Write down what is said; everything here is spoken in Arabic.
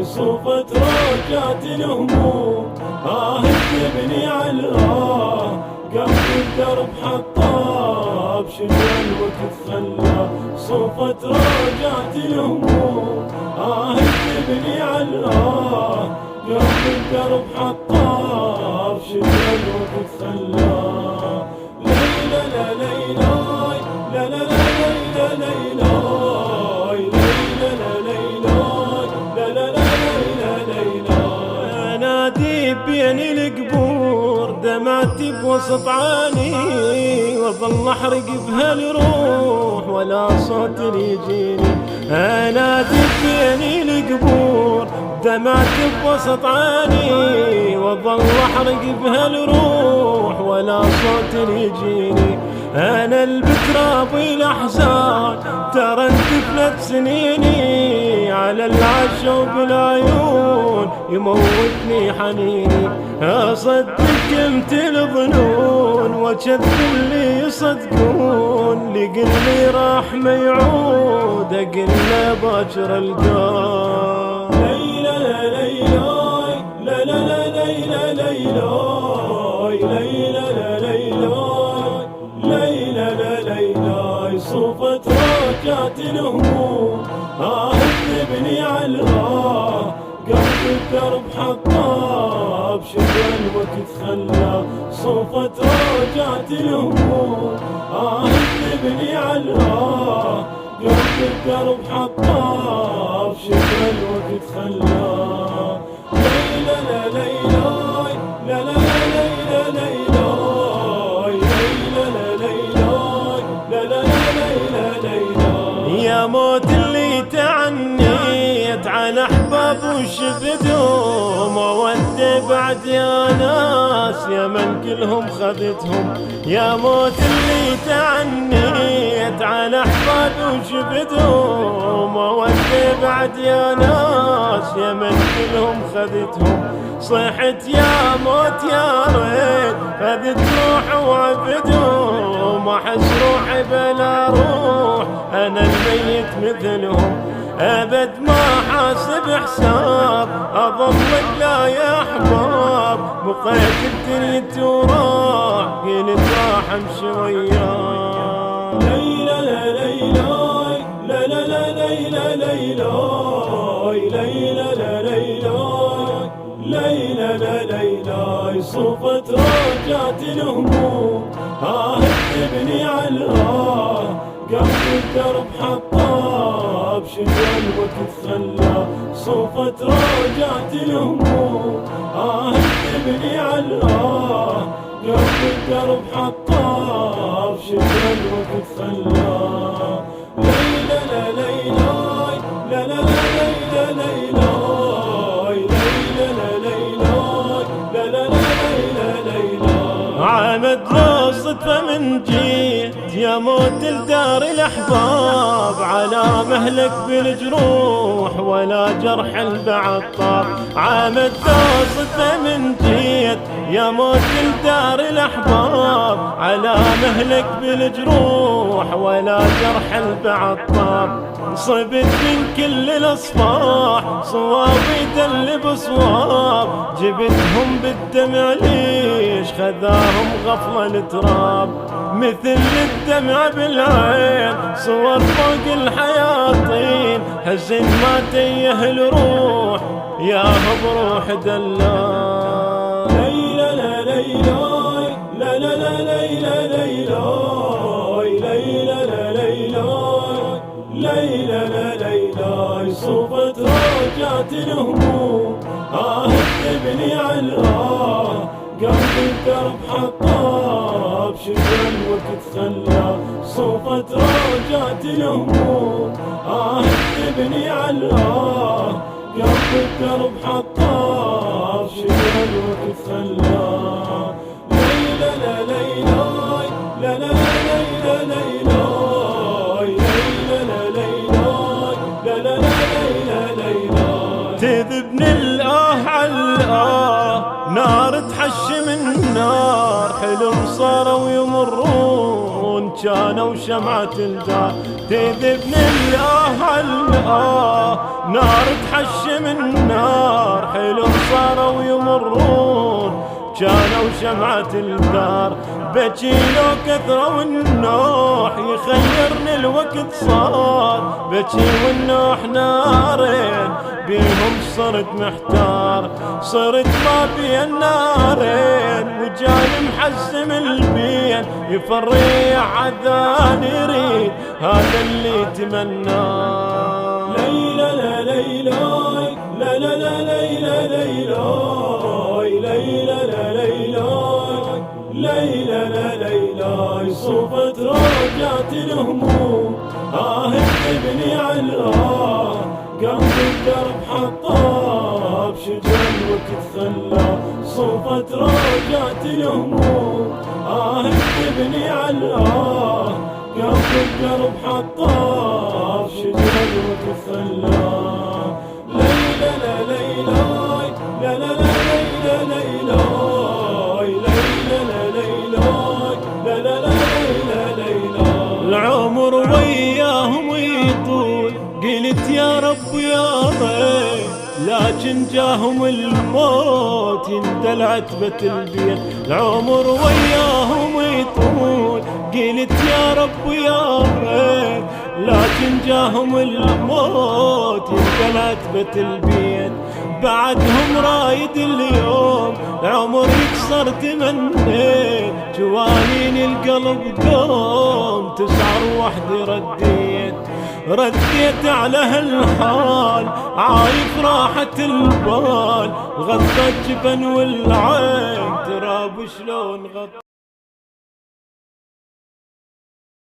صوفت رجعت الهموم تبني على قلب الدرب حطاب شنو الوقت خلى صوفت رجعت الهموم تبني على قلب الدرب حطاب شنو الوقت خلى ليلى لا ليلى لا لا لا ليلى بين القبور دمعتي بوسط عاني وظل احرق بهالروح ولا صوت يجيني. انادي بين القبور دمعتي بوسط عاني وظل احرق بهالروح ولا صوت يجيني. انا البتراب والاحزان ترى انتفلت سنيني على العشا وبالعيون يموتني حنيني. اصدق كنت الظنون وكذب اللي يصدقون لقلي راح ما يعود اقله باكر القاه. ليلى ليلى لا لا لا ليلى ليلى ليلى ليلى ليلى صوفت رجعت الهموم تبني على قلب الدرب حطاب شنو الوقت خلى صوفت رجعت الهموم تبني على قلب الدرب حطاب شنو الوقت خلى ليلى لا ليلى لا لا ليلى ليلى يا موت اللي تعنيت على احباب وشفتهم وودي بعد يا ناس يا من كلهم خذتهم. يا موت اللي تعنيت على احباب وشفتهم وودي بعد يا ناس يا من كلهم خذتهم. صيحت يا موت يا ريت خذت روح وعبدهم احس روحي بلا روح انا الميت مثلهم. ابد ما حاسب حساب اظل لا يا احباب بقيت الدنيا وراح قلت راح امشي وياه. ليلى لا ليلى لا لا لا ليلى ليلى ليلى لا ليلى ليلى ليلى صوفت رجعت الهموم تبني على قلب الدرب حطاب شنو الوقت خلى صوفت رجعت الهموم تبني على قلب الدرب حطاب شنو الوقت خلى ليلى لا ليلى لا لا لا ليلى عامد لو صدفة من جيت يا موت الدار الأحباب على مهلك بالجروح ولا جرح البعض طاب. عامد لو صدفة من جيت يا موت الدار الأحباب على مهلك بالجروح ولا جرح البعض طاب. صبت من كل الأصفاح صوابي دل بصواب جبتهم بالدمع ليش خذاهم غفلة التراب. مثل الدمع بالعين صور فوق الحياطين حزن ما تيه الروح ياها بروح دلال. ليلى لا ليلى لا لا لا ليلى ليلى ليلى لا ليلى لا ليلى صوفت رجعت الهموم تبني على قلب الدرب حطاب شنو الوقت خلى صوفت رجعت الهموم تبني على قلب الدرب حطاب شنو الوقت خلى ليلى لا ليلى لا لا ليلى ليلى تذبني الآه على الآه نار تحشم النار حلم صاروا يمرون كانوا شمعة الدار تذبن الله عالله نار تحشم النار حلم صاروا يمرون كانوا شمعة الدار بكي لو كثرة والنوح يخيرني الوقت صار بكي والنوح نارين بيهم صرت محتار صرت ما بين نارين وجاني محزم البين يفريع عذان يريد هذا اللي تمناه ليلى لا ليلى لا لا لا ليلى ليلى ليلى لا ليلى ليلى لا ليلى صوفت راجعت الهموم ابني علاه قلب الدرب حطاه بشجن وقت خلاه صوفت راجعت الهموم ابني علاه قلب الدرب حطاه بشجن وقت خلاه ليلى لا ليلى لا لا لا ليلى ليلى العمر وياهم يطول قلت يا رب يا رب لكن جاهم الموت يندل عتبة البيت العمر وياهم يطول قلت يا رب يا رب لكن جاهم الموت يندل عتبة البيت بعدهم رايد اليوم العمر يكسر تمنيت جوانين القلب دوم تسعر وحدي رديت على هالحال عايف راحة البال غطى الجبن والعين تراب شلون غطى